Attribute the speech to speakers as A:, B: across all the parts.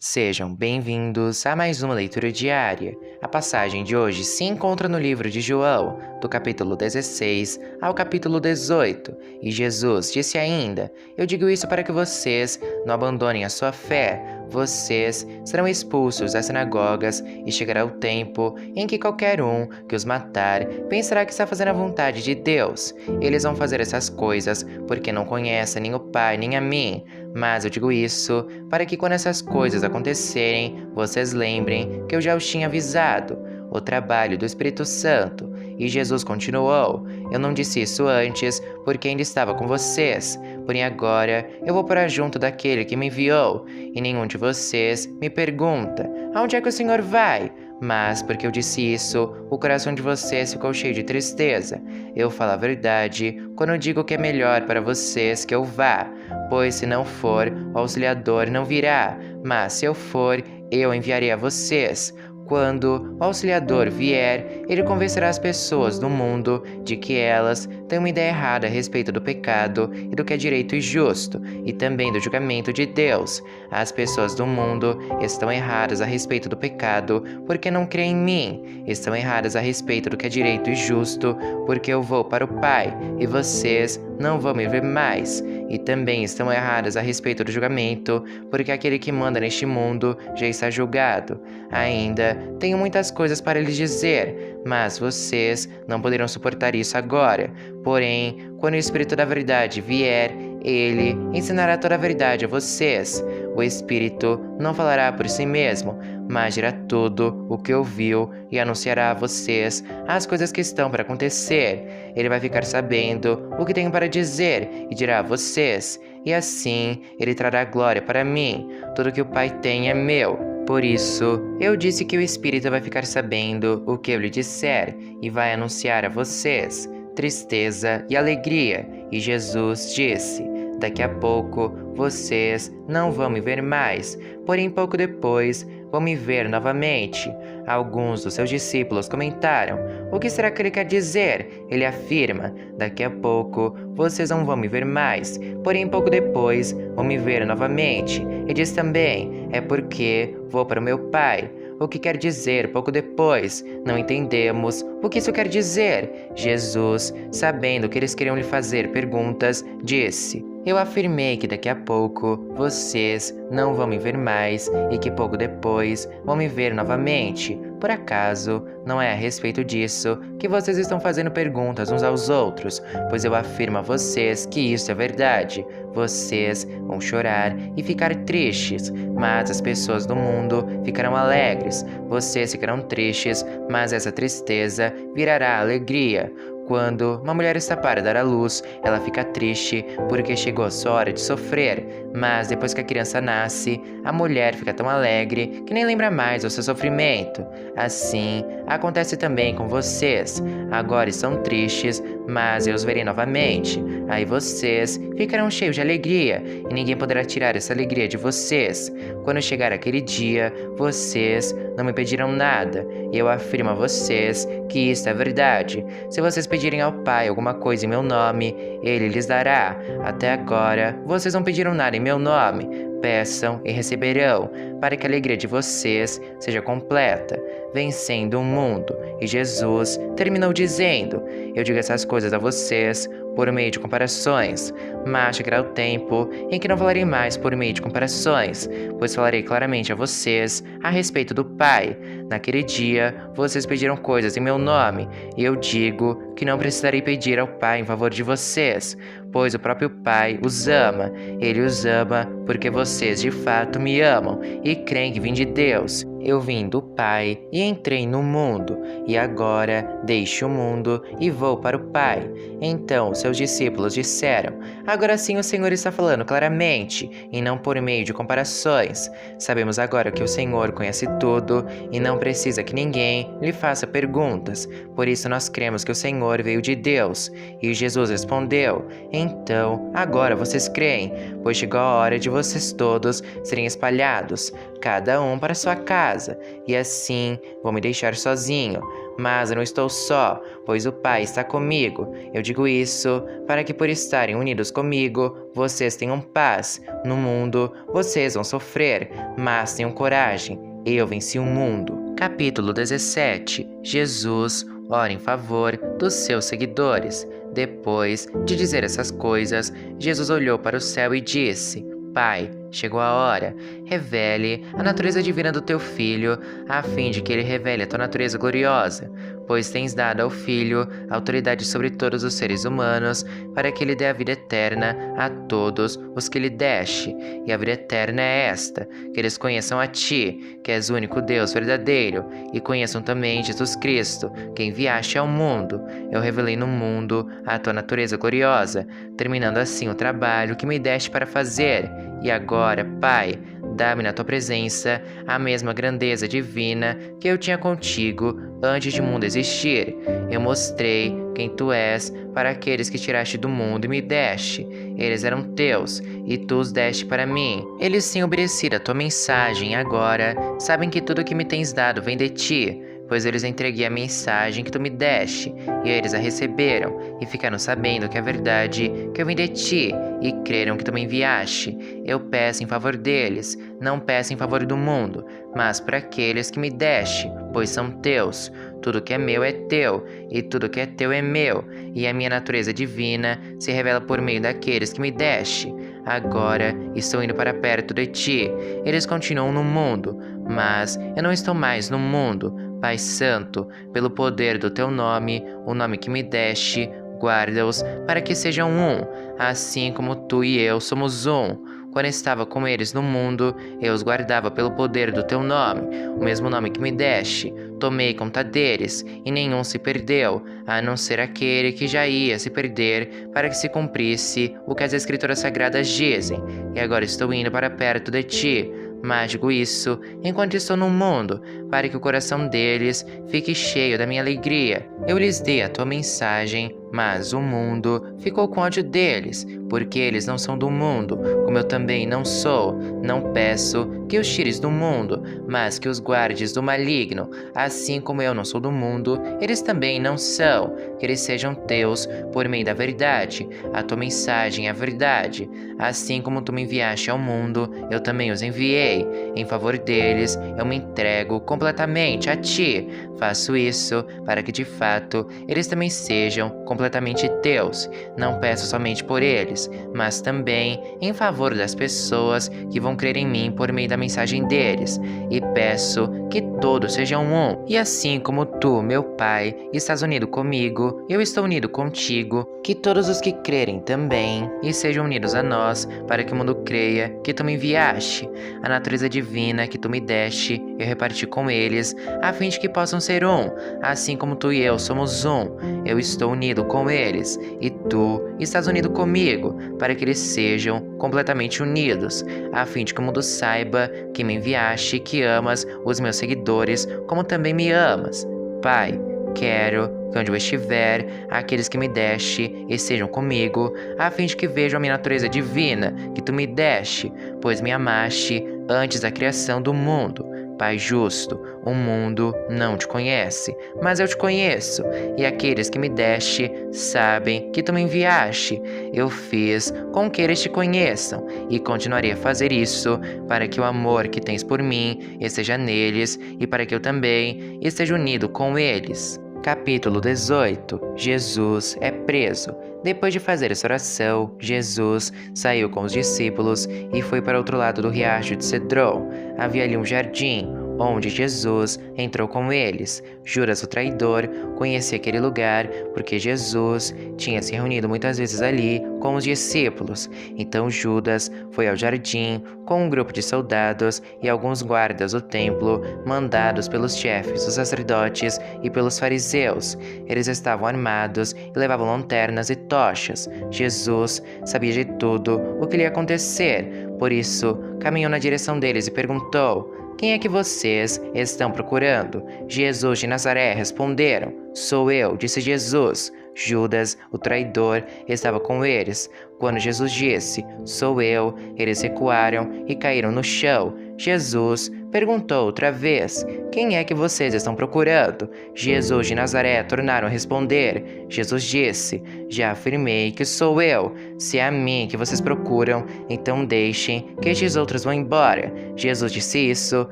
A: Sejam bem-vindos a mais uma leitura diária. A passagem de hoje se encontra no livro de João, do capítulo 16 ao capítulo 18. E Jesus disse ainda: Eu digo isso para que vocês não abandonem a sua fé. Vocês serão expulsos das sinagogas e chegará o tempo em que qualquer um que os matar pensará que está fazendo a vontade de Deus. Eles vão fazer essas coisas porque não conhecem nem o Pai nem a mim. Mas eu digo isso para que quando essas coisas acontecerem, vocês lembrem que eu já os tinha avisado. O trabalho do Espírito Santo. E Jesus continuou: Eu não disse isso antes, porque ainda estava com vocês. Porém agora eu vou para junto daquele que me enviou. E nenhum de vocês me pergunta: Aonde é que o Senhor vai? Mas, porque eu disse isso, o coração de vocês ficou cheio de tristeza. Eu falo a verdade quando eu digo que é melhor para vocês que eu vá. Pois se não for, o Auxiliador não virá. Mas se eu for, eu enviarei a vocês. Quando o Auxiliador vier, ele convencerá as pessoas do mundo de que elas têm uma ideia errada a respeito do pecado e do que é direito e justo, e também do julgamento de Deus. As pessoas do mundo estão erradas a respeito do pecado porque não creem em mim. Estão erradas a respeito do que é direito e justo porque eu vou para o Pai e vocês não vão me ver mais. E também estão erradas a respeito do julgamento porque aquele que manda neste mundo já está julgado. Ainda tenho muitas coisas para lhes dizer, mas vocês não poderão suportar isso agora. Porém, quando o Espírito da Verdade vier, ele ensinará toda a verdade a vocês. O Espírito não falará por si mesmo, mas dirá tudo o que ouviu e anunciará a vocês as coisas que estão para acontecer. Ele vai ficar sabendo o que tenho para dizer e dirá a vocês. E assim ele trará glória para mim. Tudo que o Pai tem é meu. Por isso, eu disse que o Espírito vai ficar sabendo o que eu lhe disser e vai anunciar a vocês tristeza e alegria. E Jesus disse: Daqui a pouco vocês não vão me ver mais, porém pouco depois vão me ver novamente. Alguns dos seus discípulos comentaram: O que será que ele quer dizer? Ele afirma: Daqui a pouco vocês não vão me ver mais, porém pouco depois vão me ver novamente. E diz também: É porque vou para o meu Pai. O que quer dizer pouco depois? Não entendemos o que isso quer dizer. Jesus, sabendo que eles queriam lhe fazer perguntas, disse: Eu afirmei que daqui a pouco vocês não vão me ver mais e que pouco depois vão me ver novamente. Por acaso, não é a respeito disso que vocês estão fazendo perguntas uns aos outros? Pois eu afirmo a vocês que isso é verdade. Vocês vão chorar e ficar tristes, mas as pessoas do mundo ficarão alegres. Vocês ficarão tristes, mas essa tristeza virará alegria. Quando uma mulher está para dar à luz, ela fica triste porque chegou a sua hora de sofrer. Mas depois que a criança nasce, a mulher fica tão alegre que nem lembra mais do seu sofrimento. Assim, acontece também com vocês. Agora estão tristes, mas eu os verei novamente. Aí vocês ficarão cheios de alegria e ninguém poderá tirar essa alegria de vocês. Quando chegar aquele dia, vocês não me pedirão nada. E eu afirmo a vocês que isso é verdade. Se vocês pedirem ao Pai alguma coisa em meu nome, Ele lhes dará. Até agora, vocês não pediram nada em meu nome. Peçam e receberão, para que a alegria de vocês seja completa, vencendo o mundo. E Jesus terminou dizendo: Eu digo essas coisas a vocês por meio de comparações, mas chegará o tempo em que não falarei mais por meio de comparações, pois falarei claramente a vocês a respeito do Pai. Naquele dia, vocês pediram coisas em meu nome, e eu digo que não precisarei pedir ao Pai em favor de vocês, pois o próprio Pai os ama. Ele os ama porque vocês de fato me amam e creem que vim de Deus. Eu vim do Pai e entrei no mundo, e agora deixo o mundo e vou para o Pai. Então seus discípulos disseram: Agora sim o Senhor está falando claramente, e não por meio de comparações. Sabemos agora que o Senhor conhece tudo e não precisa que ninguém lhe faça perguntas. Por isso nós cremos que o Senhor veio de Deus. E Jesus respondeu: Então, agora vocês creem, pois chegou a hora de vocês todos serem espalhados, cada um para sua casa, e assim vou me deixar sozinho. mas eu não estou só, pois o Pai está comigo. Eu digo isso para que, por estarem unidos comigo, vocês tenham paz. No mundo, vocês vão sofrer, mas tenham coragem. Eu venci o mundo. Capítulo 17. Jesus ora em favor dos seus seguidores. Depois de dizer essas coisas, Jesus olhou para o céu e disse: Pai, chegou a hora. Revele a natureza divina do teu Filho, a fim de que ele revele a tua natureza gloriosa, pois tens dado ao Filho autoridade sobre todos os seres humanos, para que ele dê a vida eterna a todos os que lhe deste. E a vida eterna é esta, que eles conheçam a ti, que és o único Deus verdadeiro, e conheçam também Jesus Cristo, que enviaste ao mundo. Eu revelei no mundo a tua natureza gloriosa, terminando assim o trabalho que me deste para fazer. E agora, Pai, dá-me na tua presença a mesma grandeza divina que eu tinha contigo antes de o mundo existir. Eu mostrei quem tu és para aqueles que tiraste do mundo e me deste. Eles eram teus, e tu os deste para mim. Eles têm obedecido a tua mensagem e agora sabem que tudo que me tens dado vem de ti, pois eu lhes entreguei a mensagem que tu me deste, e eles a receberam, e ficaram sabendo que é verdade que eu vim de ti, e creram que tu me enviaste. Eu peço em favor deles, não peço em favor do mundo, mas por aqueles que me deste, pois são teus. Tudo que é meu é teu, e tudo que é teu é meu, e a minha natureza divina se revela por meio daqueles que me deste. Agora estou indo para perto de ti. Eles continuam no mundo, mas eu não estou mais no mundo. Pai Santo, pelo poder do teu nome, o nome que me deste, guarda-os para que sejam um, assim como tu e eu somos um. Quando estava com eles no mundo, eu os guardava pelo poder do teu nome, o mesmo nome que me deste. Tomei conta deles, e nenhum se perdeu, a não ser aquele que já ia se perder, para que se cumprisse o que as Escrituras Sagradas dizem. E agora estou indo para perto de ti. Mas digo isso enquanto estou no mundo, para que o coração deles fique cheio da minha alegria. Eu lhes dei a tua mensagem, mas o mundo ficou com ódio deles, porque eles não são do mundo, como eu também não sou. Não peço que os tires do mundo, mas que os guardes do maligno. Assim como eu não sou do mundo, eles também não são. Que eles sejam teus por meio da verdade. A tua mensagem é a verdade. Assim como tu me enviaste ao mundo, eu também os enviei. Em favor deles, eu me entrego completamente a ti. Faço isso para que de fato eles também sejam completamente teus. Não peço somente por eles, mas também em favor das pessoas que vão crer em mim por meio da mensagem deles. E peço que todos sejam um. E assim como tu, meu Pai, estás unido comigo, eu estou unido contigo, que todos os que crerem também e sejam unidos a nós, para que o mundo creia que tu me enviaste. A natureza divina que tu me deste, eu reparti com eles, a fim de que possam ser um, assim como tu e eu somos um. Eu estou unido com eles, e tu estás unido comigo, para que eles sejam completamente unidos, a fim de que o mundo saiba que me enviaste e que amas os meus seguidores, como também me amas. Pai, quero que onde eu estiver, aqueles que me deste estejam comigo, a fim de que vejam a minha natureza divina que tu me deste, pois me amaste antes da criação do mundo. Pai justo, o mundo não te conhece, mas eu te conheço, e aqueles que me deste sabem que tu me enviaste. Eu fiz com que eles te conheçam, e continuarei a fazer isso, para que o amor que tens por mim esteja neles, e para que eu também esteja unido com eles. Capítulo 18. Jesus é preso. Depois de fazer essa oração, Jesus saiu com os discípulos e foi para outro lado do riacho de Cedron. Havia ali um jardim, onde Jesus entrou com eles. Judas, o traidor, conhecia aquele lugar porque Jesus tinha se reunido muitas vezes ali com os discípulos. Então Judas foi ao jardim com um grupo de soldados e alguns guardas do templo, mandados pelos chefes dos sacerdotes e pelos fariseus. Eles estavam armados e levavam lanternas e tochas. Jesus sabia de tudo o que lhe ia acontecer, por isso caminhou na direção deles e perguntou: quem é que vocês estão procurando? Jesus de Nazaré, responderam. Sou eu, disse Jesus. Judas, o traidor, estava com eles. Quando Jesus disse, sou eu, eles recuaram e caíram no chão. Jesus perguntou outra vez: quem é que vocês estão procurando? Jesus de Nazaré tornaram a responder. Jesus disse: já afirmei que sou eu. Se é a mim que vocês procuram, então deixem que estes outros vão embora. Jesus disse isso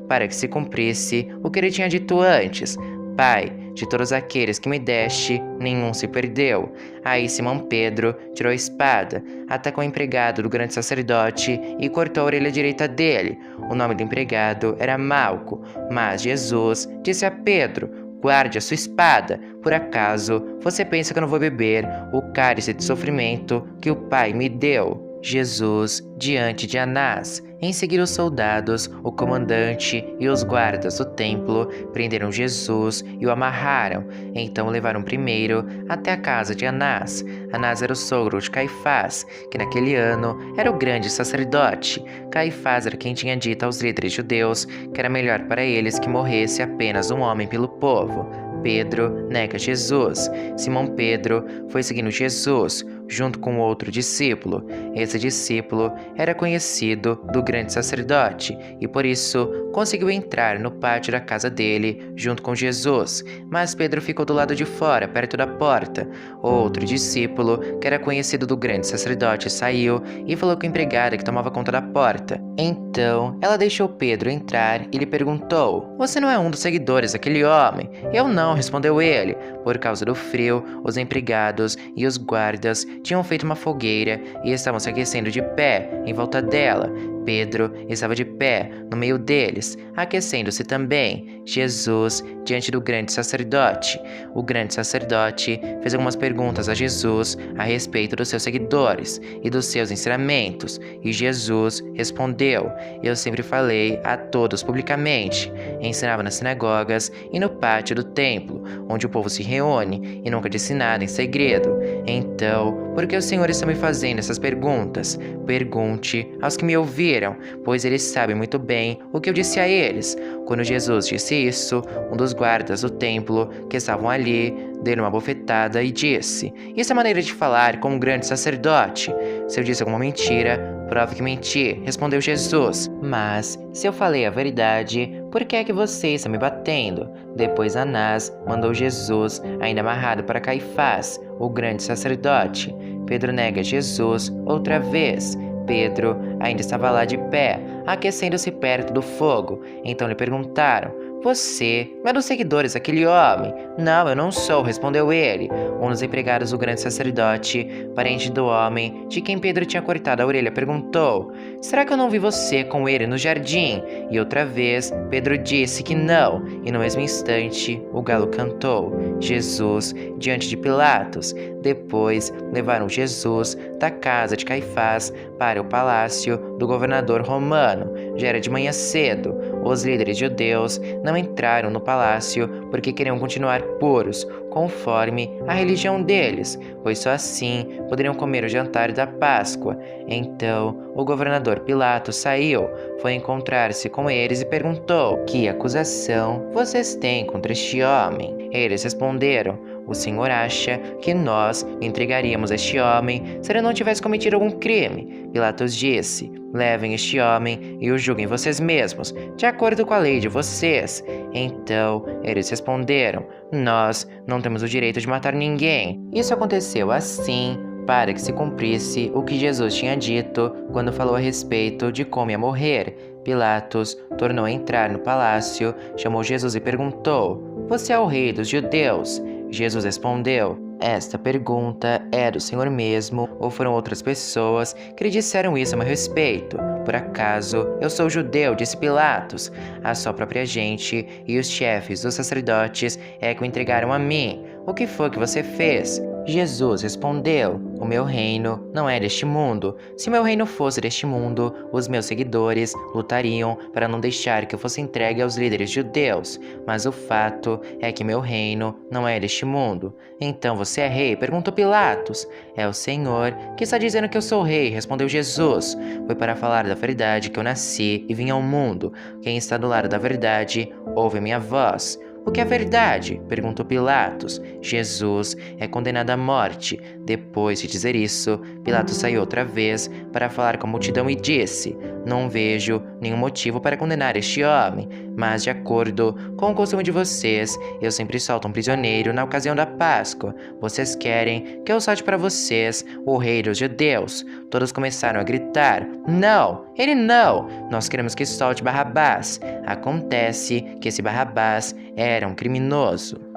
A: para que se cumprisse o que ele tinha dito antes: Pai, de todos aqueles que me deste, nenhum se perdeu. Aí Simão Pedro tirou a espada, atacou o empregado do grande sacerdote e cortou a orelha direita dele. O nome do empregado era Malco, mas Jesus disse a Pedro: guarde a sua espada. Por acaso você pensa que eu não vou beber o cálice de sofrimento que o Pai me deu? Jesus diante de Anás. Em seguida, os soldados, o comandante e os guardas do templo prenderam Jesus e o amarraram. Então o levaram primeiro até a casa de Anás. Anás era o sogro de Caifás, que naquele ano era o grande sacerdote. Caifás era quem tinha dito aos líderes judeus que era melhor para eles que morresse apenas um homem pelo povo. Pedro nega Jesus. Simão Pedro foi seguindo Jesus, junto com outro discípulo. Esse discípulo era conhecido do grande sacerdote e por isso conseguiu entrar no pátio da casa dele junto com Jesus. Mas Pedro ficou do lado de fora, perto da porta. Outro discípulo, que era conhecido do grande sacerdote, saiu e falou com a empregada que tomava conta da porta. Então, ela deixou Pedro entrar e lhe perguntou: você não é um dos seguidores daquele homem? Eu não, respondeu ele. Por causa do frio, os empregados e os guardas tinham feito uma fogueira e estavam se aquecendo de pé em volta dela. Pedro estava de pé no meio deles, aquecendo-se também. Jesus diante do grande sacerdote. O grande sacerdote fez algumas perguntas a Jesus a respeito dos seus seguidores e dos seus ensinamentos, e Jesus respondeu: eu sempre falei a todos publicamente. Ensinava nas sinagogas e no pátio do templo, onde o povo se reúne, e nunca disse nada em segredo. Então, por que o Senhor está me fazendo essas perguntas? Pergunte aos que me ouviram, pois eles sabem muito bem o que eu disse a eles. Quando Jesus disse isso, um dos guardas do templo que estavam ali deu uma bofetada e disse: isso é maneira de falar com um grande sacerdote. Se eu disse alguma mentira, prove que menti, respondeu Jesus. Mas, se eu falei a verdade, por que é que você está me batendo? Depois Anás mandou Jesus ainda amarrado para Caifás, o grande sacerdote. Pedro nega Jesus outra vez. Pedro ainda estava lá de pé, aquecendo-se perto do fogo. Então lhe perguntaram: você é dos seguidores daquele homem? Não, eu não sou, respondeu ele. Um dos empregados do grande sacerdote, parente do homem de quem Pedro tinha cortado a orelha, perguntou: será que eu não vi você com ele no jardim? E outra vez Pedro disse que não, e no mesmo instante o galo cantou. Jesus diante de Pilatos. Depois levaram Jesus da casa de Caifás para o palácio do governador romano. Já era de manhã cedo. Os líderes judeus não entraram no palácio porque queriam continuar puros, conforme a religião deles, pois só assim poderiam comer o jantar da Páscoa. Então, o governador Pilatos saiu, foi encontrar-se com eles e perguntou: que acusação vocês têm contra este homem? Eles responderam: o senhor acha que nós entregaríamos este homem se ele não tivesse cometido algum crime? Pilatos disse: levem este homem e o julguem vocês mesmos, de acordo com a lei de vocês. Então, eles responderam: nós não temos o direito de matar ninguém. Isso aconteceu assim para que se cumprisse o que Jesus tinha dito quando falou a respeito de como ia morrer. Pilatos tornou a entrar no palácio, chamou Jesus e perguntou: você é o rei dos judeus? Jesus respondeu: esta pergunta é do Senhor mesmo, ou foram outras pessoas que lhe disseram isso a meu respeito? Por acaso eu sou judeu, disse Pilatos. A sua própria gente e os chefes dos sacerdotes é que o entregaram a mim. O que foi que você fez? Jesus respondeu: o meu reino não é deste mundo. Se meu reino fosse deste mundo, os meus seguidores lutariam para não deixar que eu fosse entregue aos líderes judeus. Mas o fato é que meu reino não é deste mundo. Então você é rei? Perguntou Pilatos. É o Senhor que está dizendo que eu sou rei, respondeu Jesus. Foi para falar da verdade que eu nasci e vim ao mundo. Quem está do lado da verdade ouve a minha voz. O que é verdade? Perguntou Pilatos. Jesus é condenado à morte. Depois de dizer isso, Pilatos saiu outra vez para falar com a multidão e disse: Não vejo nenhum motivo para condenar este homem, mas de acordo com o costume de vocês, eu sempre solto um prisioneiro na ocasião da Páscoa. Vocês querem que eu solte para vocês o rei dos judeus? Todos começaram a gritar: Não, ele não! Nós queremos que solte Barrabás. Acontece que esse Barrabás era um criminoso.